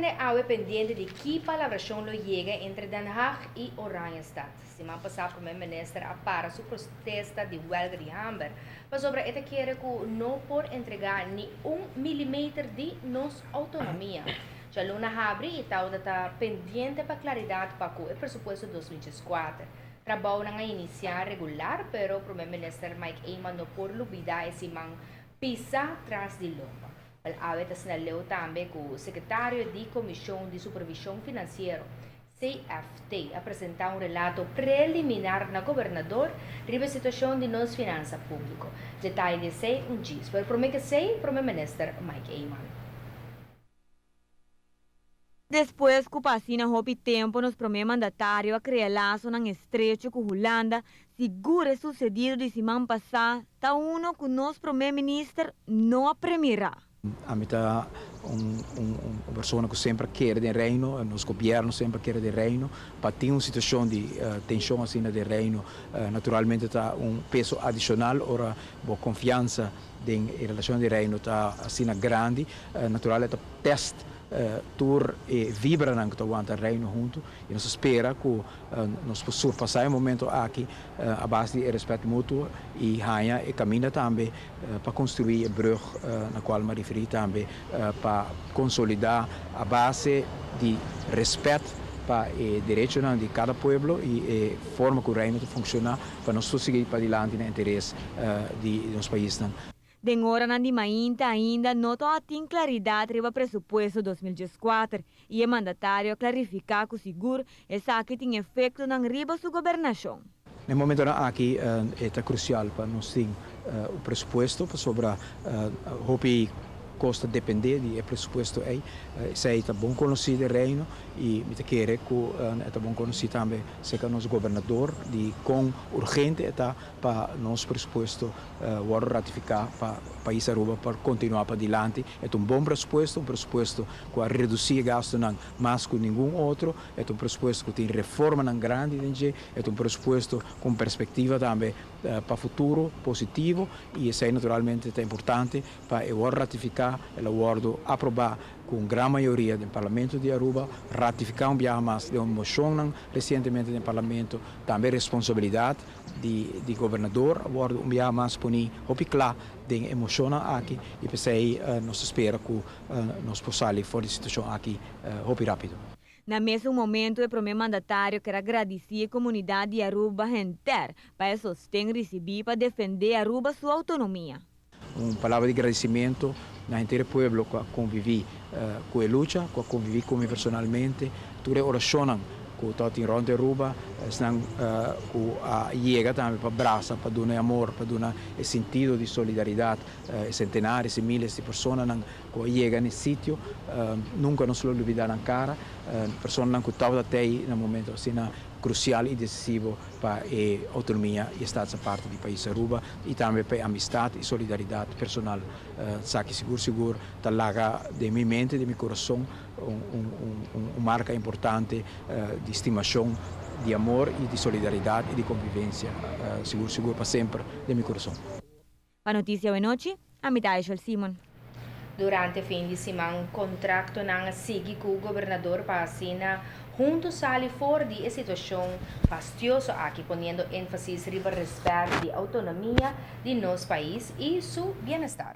Grande awe pendiente de que palabração lo llega entre Den Haag e Oranjestad. Semana passada, o primeiro-ministro para sua protesta de huelga de hambre, mas sobre esta quer que não por entregar nem milímetro de nossa autonomia. Já Luna abre e tal está pendente para claridade para o presupuesto 2024. Trabalho não iniciar regular, pero o primeiro-ministro Mike Eyman não por lubida esse man pisa atrás de lomba. El AVE assinalou também que o secretário de Comissão de Supervisão Financeira, CFT, apresentar relato preliminar na governador sobre a situação de nossas finanças públicas. Detalhe de sei diz, pero promete sei primeiro-ministro Mike Eyman. Depois que o Pacina houve tempo nos primeiro mandatário a criar laço na estrecho com Holanda, segura sucedido de semana passada, tá uno que o nosso primeiro-ministro não apremiará. A mim está uma pessoa que sempre quer do reino, nos governos sempre quer do reino, para ter uma situação de tensão assim do reino, naturalmente está peso adicional, ora a confiança em relação ao reino está assim grande, naturalmente teste tur e vibra não que aguenta reino junto e nós espera que nós possamos passar um momento aqui a base de respeito mútuo e ganha e caminha também para construir a brug na qual me referi também para consolidar a base de respeito para o direito de cada povo e a forma que o reino funciona para nós seguir para adiante no interesse de nosso país. Den hora na de mainta ainda não tem claridade sobre o presupuesto 2024 e é mandatário clarificar que o seguro essa que tem efeito na riba sua governação. No momento aqui é crucial para nós ter o presupuesto sobre o costa depender do presupuesto aí se está bom conhecido o reino e me quer que está bom conhecido também se que nosso governador de com urgente está para nosso presupuesto vou ratificar para o país Aruba para continuar para adiante é bom presupuesto que vai reduzir gasto não mais que nenhum outro é presupuesto que tem reforma não grande é presupuesto com perspectiva também para futuro positivo e isso é naturalmente é importante para eu ratificar o acordo aprovar com grande maioria do Parlamento de Aruba, ratificar mais de uma moção recentemente no Parlamento, também responsabilidade de governador, acordo mais por claro de emoção aqui e pensei nós espera que nós possamos sair fora da situação aqui rápido. Na mesmo momento, o primeiro mandatário quer agradecer a comunidade de Aruba inteira para sostener receber para defender Aruba sua autonomia. Uma palavra de agradecimento na inteiro povo que convivi com a luta, que convivi comigo personalmente, tudo é oração que está em Ronda Aruba, senão que chega também para abraçar, para dar amor, para dar esse sentido de solidariedade, centenares e milhares de pessoas que chegam nesse sítio, nunca nos olvidar na cara, pessoas que estavam até aí no momento assim crucial e decisivo para a autonomia e estado parte do país Aruba e também para a amizade e solidariedade personal. Sabe seguro, está lá de minha mente, de meu coração, uma marca importante de estimação, de amor e de solidariedade e de convivência. Seguro para sempre, de meu coração. Para notícia de noite, a mitad de Simon. Durante o fim de semana, contrato não sigue com o governador para assinar juntos sali fora de situação fastidiosa aqui, ponendo ênfase sobre o respeito de autonomia de nosso país e seu bem-estar.